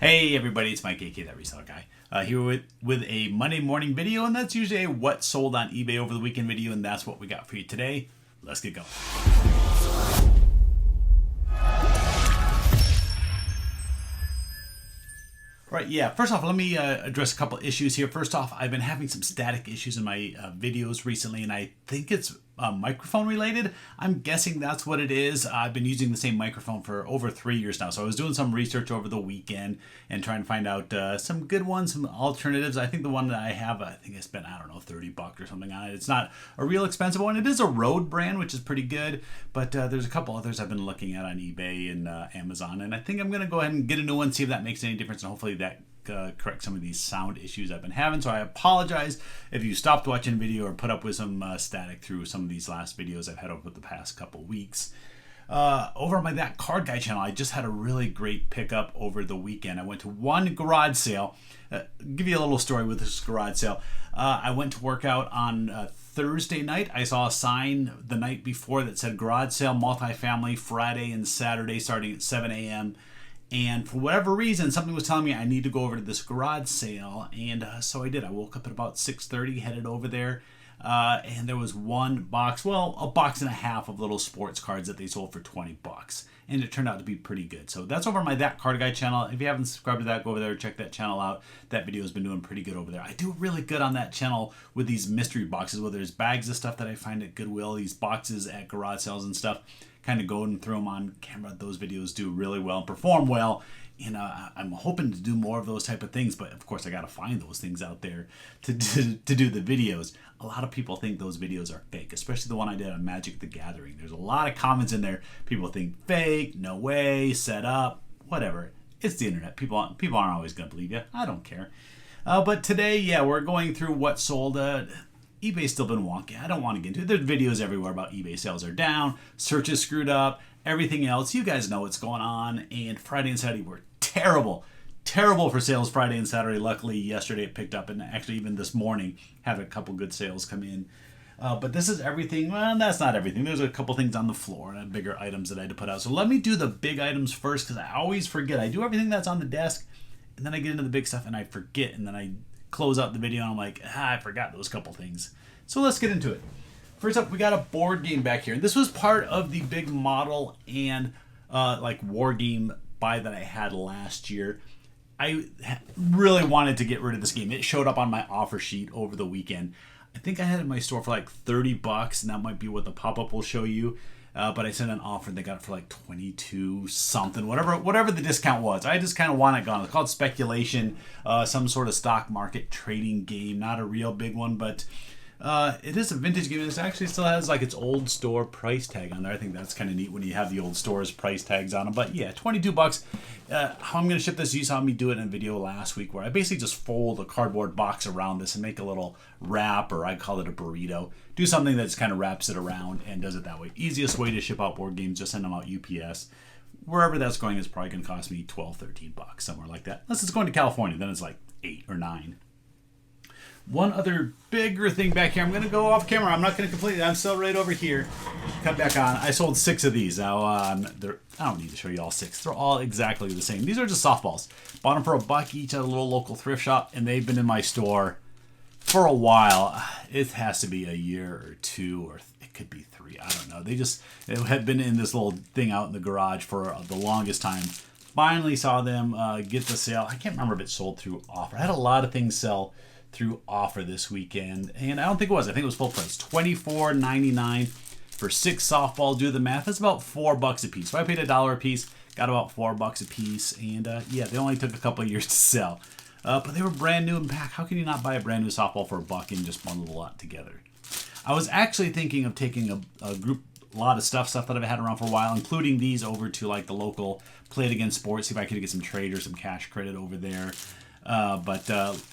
Hey everybody, it's Mike, aka that Reseller Guy, here with a Monday morning video, and that's usually a what sold on eBay over the weekend video, and that's what we got for you today. Let's get going. Right, yeah, first off, let me address a couple issues here. First off, I've been having some static issues in my videos recently, and I think it's microphone related. I'm guessing that's what it is. I've been using the same microphone for over 3 years now, so I was doing some research over the weekend and trying to find out some good ones, some alternatives. I think the one that I have, I think I spent, I don't know, $30 or something on it. It's not a real expensive one. It is a Rode brand, which is pretty good, but there's a couple others I've been looking at on eBay and Amazon, and I think I'm going to go ahead and get a new one, see if that makes any difference, and hopefully that correct some of these sound issues I've been having. So I apologize if you stopped watching the video or put up with some static through some of these last videos I've had over the past couple weeks. Over on my That Card Guy channel, I just had a really great pickup over the weekend. I went to one garage sale. Give you a little story with this garage sale. I went to work out on Thursday night. I saw a sign the night before that said garage sale multifamily Friday and Saturday starting at 7 a.m. And for whatever reason, something was telling me I need to go over to this garage sale, and so I did. I woke up at about 6:30, headed over there, and there was one box, well, a box and a half of little sports cards that they sold for $20, and it turned out to be pretty good. So that's over on my That Card Guy channel. If you haven't subscribed to that, go over there, check that channel out. That video has been doing pretty good over there. I do really good on that channel with these mystery boxes, whether it's bags of stuff that I find at Goodwill, these boxes at garage sales and stuff. Kind of go and throw them on camera. Those videos do really well and perform well, and I'm hoping to do more of those type of things, but of course I got to find those things out there to do the videos. A lot of people think those videos are fake, especially the one I did on Magic the Gathering. There's a lot of comments in there. People think fake, no way, set up, whatever. It's the internet. People aren't always going to believe you. I don't care. But today, yeah, we're going through what sold. eBay's still been wonky. I don't want to get into it. There's videos everywhere about eBay sales are down, search is screwed up, everything else. You guys know what's going on. And Friday and Saturday were terrible. Terrible for sales Friday and Saturday. Luckily, yesterday it picked up, and actually even this morning had a couple good sales come in. But this is everything. Well, that's not everything. There's a couple things on the floor and bigger items that I had to put out. So let me do the big items first, because I always forget. I do everything that's on the desk, and then I get into the big stuff and I forget, and then I close out the video and I'm like, I forgot those couple things. So let's get into it. First up, we got a board game back here. This was part of the big model and like war game buy that I had last year. I really wanted to get rid of this game. It showed up on my offer sheet over the weekend. I think I had it in my store for like $30, and that might be what the pop-up will show you. But I sent an offer and they got it for like 22 something, whatever the discount was. I just kind of want it gone. It's called speculation, some sort of stock market trading game. Not a real big one, but it is a vintage game. It actually still has like its old store price tag on there. I think that's kind of neat when you have the old store's price tags on them. But yeah, $22. How I'm going to ship this, you saw me do it in a video last week where I basically just fold a cardboard box around this and make a little wrap, or I call it a burrito. Do something that just kind of wraps it around and does it that way. Easiest way to ship out board games, just send them out UPS. Wherever that's going is probably going to cost me $12, $13, somewhere like that. Unless it's going to California, then it's like 8 or 9. One other bigger thing back here. I'm going to go off camera. I'm not going to complete it. I'm still right over here. Come back on. I sold 6 of these. Now, I don't need to show you all 6. They're all exactly the same. These are just softballs. Bought them for $1 each at a little local thrift shop, and they've been in my store for a while. It has to be a year or 2, or it could be 3. I don't know. They had been in this little thing out in the garage for the longest time. Finally saw them get the sale. I can't remember if it sold through offer. I had a lot of things sell through offer this weekend, and I don't think it was. I think it was full price, $24.99 for 6 softballs. Do the math. That's about $4 a piece. So I paid $1 a piece, got about $4 a piece, and yeah, they only took a couple of years to sell. But they were brand new in pack. How can you not buy a brand new softball for $1 and just bundle a lot together? I was actually thinking of taking a lot of stuff that I've had around for a while, including these, over to like the local Play It Again Sports, see if I could get some trade or some cash credit over there. But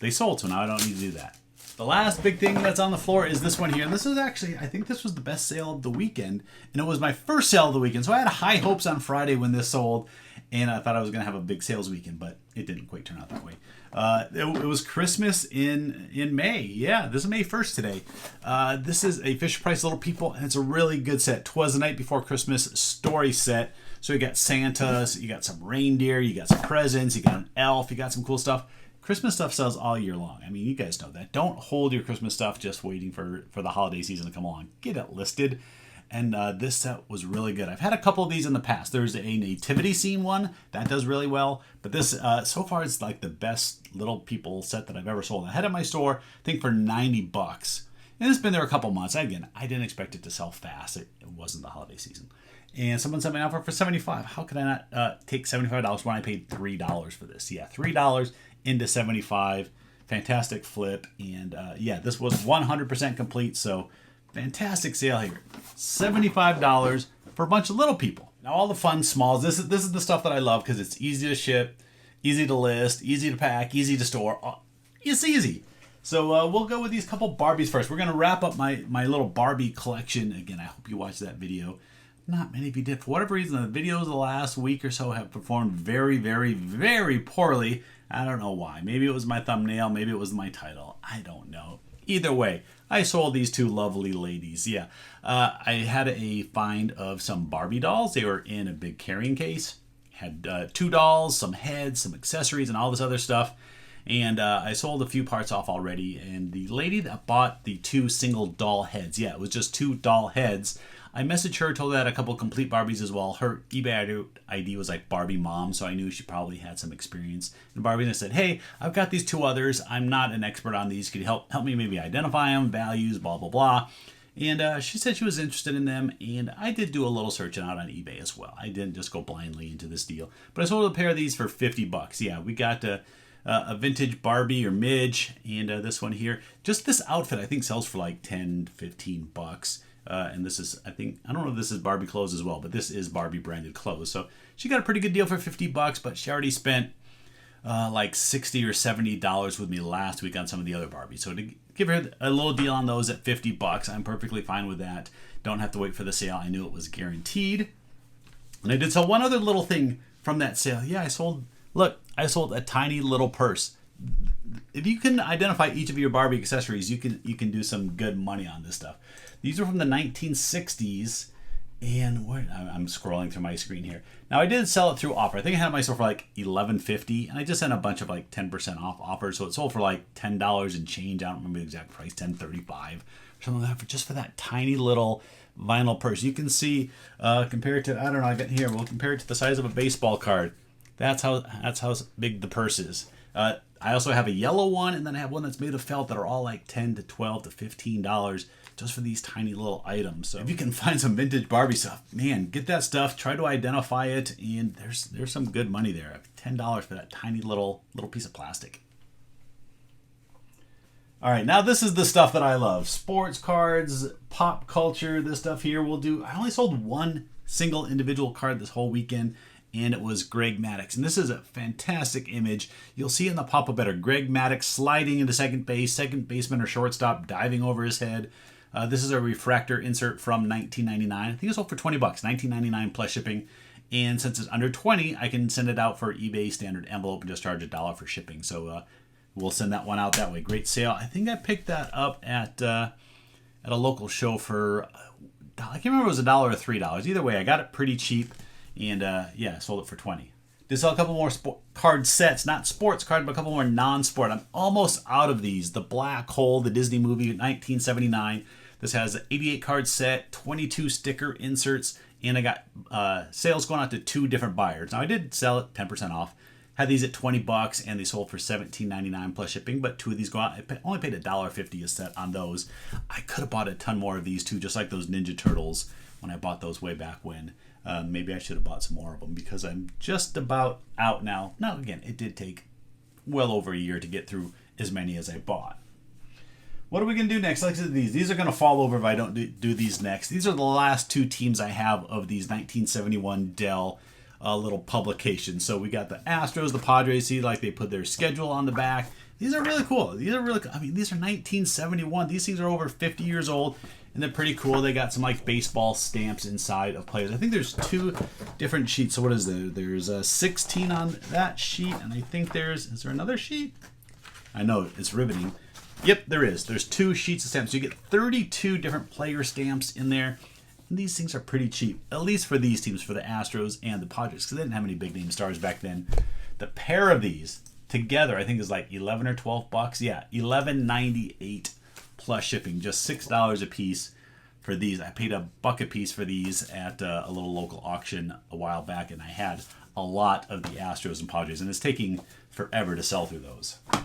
they sold, so now I don't need to do that. The last big thing that's on the floor is this one here. And this is actually, I think this was the best sale of the weekend. And it was my first sale of the weekend. So I had high hopes on Friday when this sold. And I thought I was going to have a big sales weekend, but it didn't quite turn out that way. It was Christmas in May. Yeah, this is May 1st today. This is a Fisher Price Little People, and it's a really good set. 'Twas the Night Before Christmas story set. So you got Santas, you got some reindeer, you got some presents, you got an elf, you got some cool stuff. Christmas stuff sells all year long. I mean, you guys know that. Don't hold your Christmas stuff just waiting for the holiday season to come along. Get it listed. And this set was really good. I've had a couple of these in the past. There's a nativity scene one that does really well. But this, so far, is like the best Little People set that I've ever sold. I had it in my store, I think, for $90. And it's been there a couple months. Again, I didn't expect it to sell fast. It wasn't the holiday season. And someone sent me an offer for $75. How could I not take $75 when I paid $3 for this? Yeah, $3 into $75. Fantastic flip. And yeah, this was 100% complete. So fantastic sale here. $75 for a bunch of Little People. Now all the fun smalls. This is the stuff that I love because it's easy to ship, easy to list, easy to pack, easy to store. It's easy. So we'll go with these couple Barbies first. We're going to wrap up my little Barbie collection. Again, I hope you watched that video. Not many of you did. For whatever reason, the videos of the last week or so have performed very, very, very poorly. I don't know why. Maybe it was my thumbnail. Maybe it was my title. I don't know. Either way, I sold these two lovely ladies. Yeah, I had a find of some Barbie dolls. They were in a big carrying case. Had 2 dolls, some heads, some accessories, and all this other stuff. And I sold a few parts off already. And the lady that bought the 2 single doll heads, yeah, it was just 2 doll heads. I messaged her, told her that a couple complete Barbies as well. Her eBay ID was like Barbie Mom, so I knew she probably had some experience in Barbie. And I said, hey, I've got these 2 others. I'm not an expert on these. Could you help me maybe identify them, values, blah, blah, blah. And she said she was interested in them, and I did do a little searching out on eBay as well. I didn't just go blindly into this deal. But I sold a pair of these for $50. Yeah, we got a vintage Barbie or Midge, and this one here. Just this outfit I think sells for like $10-15. And this is, I don't know if this is Barbie clothes as well, but this is Barbie branded clothes. So she got a pretty good deal for $50, but she already spent like $60 or $70 with me last week on some of the other Barbies. So to give her a little deal on those at $50, I'm perfectly fine with that. Don't have to wait for the sale. I knew it was guaranteed. And I did sell one other little thing from that sale. Yeah, I sold a tiny little purse. If you can identify each of your Barbie accessories, you can do some good money on this stuff. These are from the 1960s, and I'm scrolling through my screen here. Now I did sell it through offer. I think I had it myself for like $11.50, and I just sent a bunch of like 10% off offers, so it sold for like $10 and change. I don't remember the exact price, $10.35 or something like that, just for that tiny little vinyl purse. You can see compared to, I don't know, I got here. We'll compare it to the size of a baseball card. That's how big the purse is. I also have a yellow one, and then I have one that's made of felt that are all like $10 to $12 to $15 just for these tiny little items. So if you can find some vintage Barbie stuff, man, get that stuff. Try to identify it, and there's some good money there. $10 for that tiny little piece of plastic. All right, now this is the stuff that I love. Sports cards, pop culture, this stuff here we'll do. I only sold one single individual card this whole weekend, and it was Greg Maddux. And this is a fantastic image. You'll see in the pop-up better. Greg Maddux sliding into second base, second baseman or shortstop diving over his head. This is a refractor insert from 1999. I think it sold for $20, $19.99 plus shipping. And since it's under 20, I can send it out for eBay standard envelope and just charge $1 for shipping. So we'll send that one out that way. Great sale. I think I picked that up at a local show for, I can't remember if it was $1 or $3. Either way, I got it pretty cheap. And yeah, sold it for $20. Did sell a couple more card sets, not sports card, but a couple more non-sport. I'm almost out of these. The Black Hole, the Disney movie, 1979. This has an 88 card set, 22 sticker inserts, and I got sales going out to 2 different buyers. Now I did sell it 10% off. Had these at $20, and they sold for $17.99 plus shipping. But 2 of these go out. I only paid $1.50 a set on those. I could have bought a ton more of these too, just like those Ninja Turtles when I bought those way back when. Maybe I should have bought some more of them because I'm just about out now. Now, again, it did take well over a year to get through as many as I bought. What are we going to do next? Like these. These are going to fall over if I don't do these next. These are the last 2 teams I have of these 1971 Dell little publications. So we got the Astros, the Padres. See, like they put their schedule on the back. These are really cool. These are these are 1971. These things are over 50 years old. And they're pretty cool. They got some like baseball stamps inside of players. I think there's 2 different sheets. So what is there? There's a 16 on that sheet. And I think is there another sheet? I know, it's riveting. Yep, there is. There's 2 sheets of stamps. So you get 32 different player stamps in there. And these things are pretty cheap, at least for these teams, for the Astros and the Padres, because they didn't have any big name stars back then. The pair of these together, I think, is like 11 or 12 bucks. Yeah, $11.98 plus shipping, just $6 a piece for these. I paid $1 a piece for these at a little local auction a while back, and I had a lot of the Astros and Padres, and it's taking forever to sell through those. All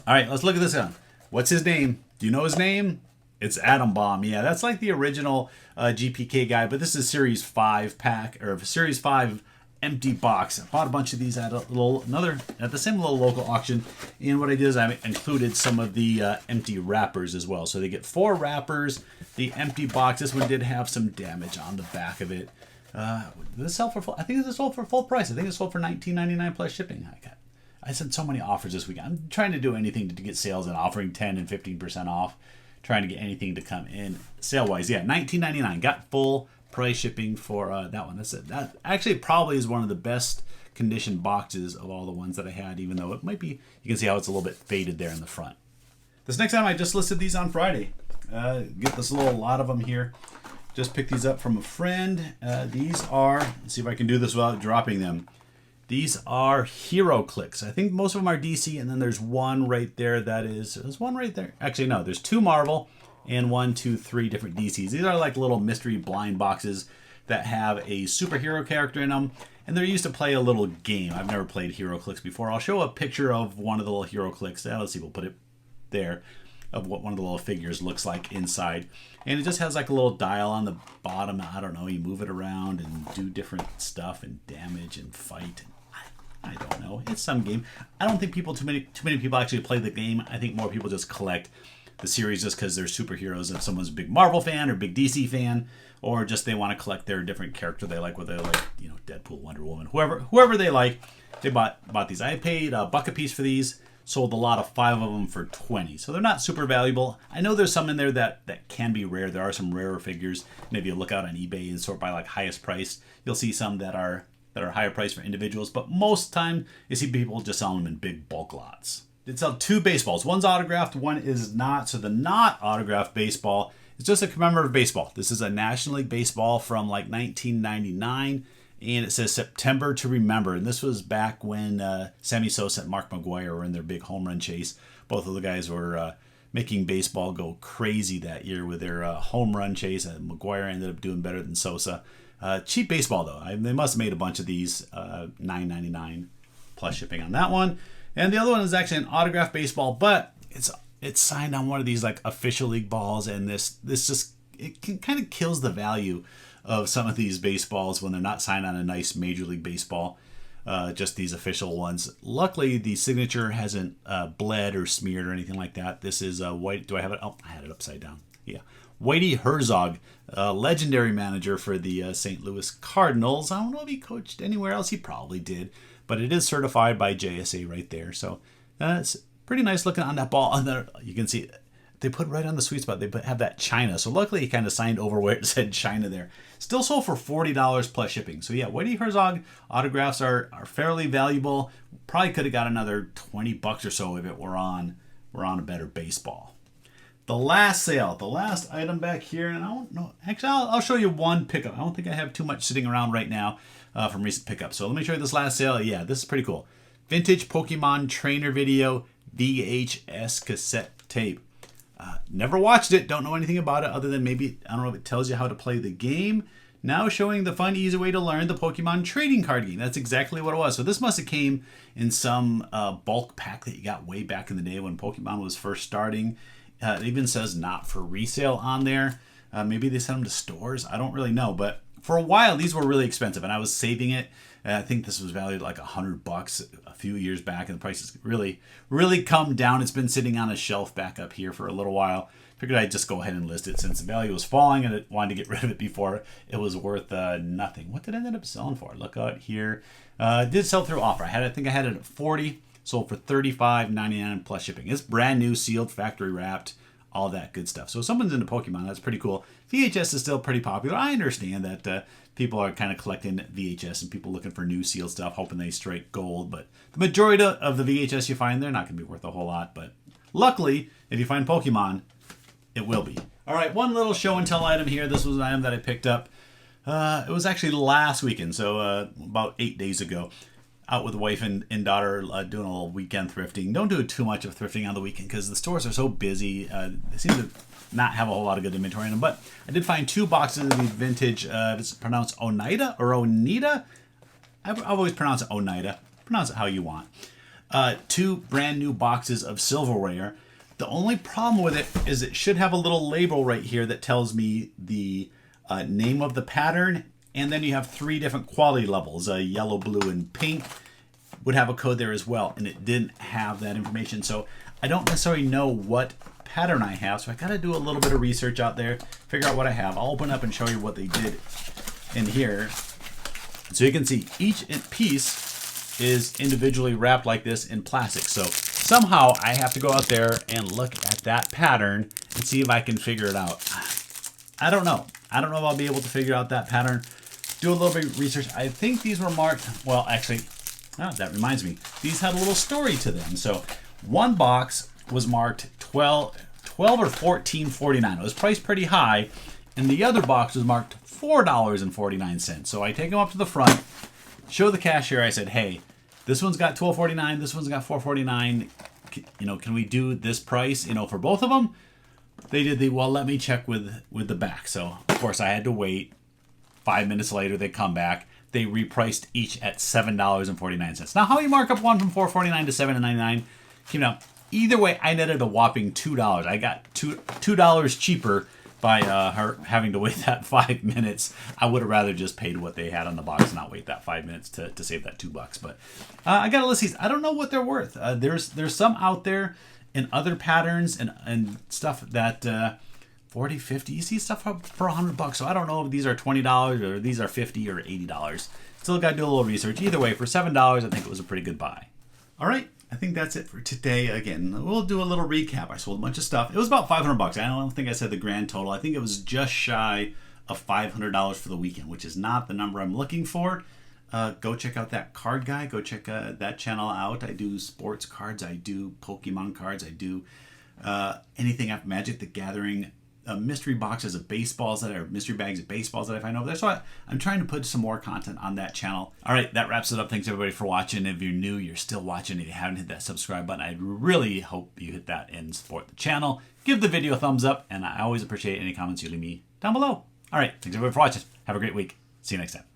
right, let's look at this one. What's his name? Do you know his name? It's Atom Bomb. Yeah, that's like the original GPK guy, but this is Series 5 pack, or Series 5 empty box. I bought a bunch of these at the same little local auction, and what I did is I included some of the empty wrappers as well. So they get 4 wrappers, the empty box. This one did have some damage on the back of it. Did this sell for full? I think this sold for full price. I think it sold for $19.99 plus shipping. I sent so many offers this week. I'm trying to do anything to get sales and offering 10 and 15% off. Trying to get anything to come in sale-wise. Yeah, $19.99. Got full price shipping for that one. That's it. That actually probably is one of the best condition boxes of all the ones that I had, even though it might be, you can see how it's a little bit faded there in the front. This next time, I just listed these on Friday. Get this little lot of them here. Just picked these up from a friend. These are, let's see if I can do this without dropping them. These are Hero Clicks. I think most of them are DC, and then there's one right there that is, there's one right there. Actually, no, there's 2 Marvel and 1, 2, 3 different DCs. These are like little mystery blind boxes that have a superhero character in them, and they're used to play a little game. I've never played Hero Clicks before. I'll show a picture of one of the little Hero Clicks. Let's see, we'll put it there, of what one of the little figures looks like inside. And it just has like a little dial on the bottom. I don't know, you move it around and do different stuff and damage and fight. I don't know. It's some game. I don't think too many people actually play the game. I think more people just collect the series just because they're superheroes. If someone's a big Marvel fan or big DC fan, or just they want to collect their different character they like, whether they like, you know, Deadpool, Wonder Woman, whoever they like, they bought these. I paid $1 a piece for these. Sold a lot of 5 of them for $20. So they're not super valuable. I know there's some in there that can be rare. There are some rarer figures. Maybe you look out on eBay and sort by like highest price. You'll see some that are higher price for individuals, but most time you see people just selling them in big bulk lots. Did sell 2 baseballs. One's autographed, one is not. So the not autographed baseball is just a commemorative baseball. This is a National League baseball from like 1999, and it says September to Remember. And this was back when Sammy Sosa and Mark McGwire were in their big home run chase. Both of the guys were making baseball go crazy that year with their home run chase, and McGwire ended up doing better than Sosa. Cheap baseball though. They must have made a bunch of these. $9.99 plus shipping on that one. And the other one is actually an autographed baseball, but it's signed on one of these like official league balls, and this just kind of kills the value of some of these baseballs when they're not signed on a nice Major League Baseball. Just these official ones. Luckily, the signature hasn't bled or smeared or anything like that. This is white. Do I have it? Oh, I had it upside down. Yeah. Whitey Herzog, legendary manager for the St. Louis Cardinals. I don't know if he coached anywhere else. He probably did. But it is certified by JSA right there. So it's pretty nice looking on that ball. And there, you can see they put right on the sweet spot. They have that China. So luckily he kind of signed over where it said China there. Still sold for $40 plus shipping. So yeah, Whitey Herzog autographs are fairly valuable. Probably could have got another $20 or so if it were on a better baseball. The last sale, the last item back here, and I don't know. Actually, I'll show you one pickup. I don't think I have too much sitting around right now from recent pickups. So let me show you this last sale. Yeah, this is pretty cool. Vintage Pokemon Trainer Video VHS cassette tape. Never watched it. Don't know anything about it other than maybe, I don't know if it tells you how to play the game. Now showing the fun, easy way to learn the Pokemon trading card game. That's exactly what it was. So this must have came in some bulk pack that you got way back in the day when Pokemon was first starting. It even says not for resale on there. Maybe they sent them to stores. I don't really know. But for a while, these were really expensive, and I was saving it. I think this was valued like $100 a few years back, and the price has really, really come down. It's been sitting on a shelf back up here for a little while. Figured I'd just go ahead and list it since the value was falling, and I wanted to get rid of it before it was worth nothing. What did it end up selling for? Look out here. It did sell through offer. I think I had it at $40. Sold for $35.99 plus shipping. It's brand new, sealed, factory wrapped, all that good stuff. So if someone's into Pokemon, that's pretty cool. VHS is still pretty popular. I understand that people are kind of collecting VHS and people looking for new sealed stuff, hoping they strike gold. But the majority of the VHS you find, they're not going to be worth a whole lot. But luckily, if you find Pokemon, it will be. All right, one little show and tell item here. This was an item that I picked up. It was actually last weekend, so about 8 days ago. Out with the wife and daughter doing a little weekend thrifting. Don't do too much of thrifting on the weekend because the stores are so busy. They seem to not have a whole lot of good inventory in them. But I did find 2 boxes of the vintage, it's pronounced Oneida or Oneida. I've always pronounced it Oneida. Pronounce it how you want. 2 brand new boxes of silverware. The only problem with it is it should have a little label right here that tells me the name of the pattern, and then you have 3 different quality levels, yellow, blue, and pink would have a code there as well, and it didn't have that information. So I don't necessarily know what pattern I have, so I gotta do a little bit of research out there, figure out what I have. I'll open up and show you what they did in here. So you can see each piece is individually wrapped like this in plastic. So somehow I have to go out there and look at that pattern and see if I can figure it out. I don't know. I don't know if I'll be able to figure out that pattern. Do a little bit of research. I think these were marked, well, actually, that reminds me. These had a little story to them. So one box was marked 12 or $14.49. It was priced pretty high. And the other box was marked $4.49. So I take them up to the front, show the cashier. I said, hey, this one's got $12.49. This one's got $4.49. You know, can we do this price, you know, for both of them? They did well, let me check with the back. So, of course, I had to wait. 5 minutes later, they come back. They repriced each at $7.49. Now, how you mark up one from $4.49 to $7.99 came out. Either way, I netted a whopping $2. I got $2 cheaper by her having to wait that 5 minutes. I would have rather just paid what they had on the box and not wait that 5 minutes to save that $2. But I got a list of these. I don't know what they're worth. There's some out there in other patterns and stuff that 40, 50. You see stuff for $100. So I don't know if these are $20 or these are $50 or $80. Still got to do a little research. Either way, for $7, I think it was a pretty good buy. All right. I think that's it for today. Again, we'll do a little recap. I sold a bunch of stuff. It was about $500. I don't think I said the grand total. I think it was just shy of $500 for the weekend, which is not the number I'm looking for. Go check out that card guy. Go check that channel out. I do sports cards. I do Pokemon cards. I do anything after Magic the Gathering. Mystery boxes of baseballs that are mystery bags of baseballs that I find over there. So I'm trying to put some more content on that channel. All right, that wraps it up. Thanks everybody for watching. If you're new, you're still watching, if you haven't hit that subscribe button, I'd really hope you hit that and support the channel. Give the video a thumbs up, and I always appreciate any comments you leave me down below. All right, thanks everybody for watching. Have a great week. See you next time.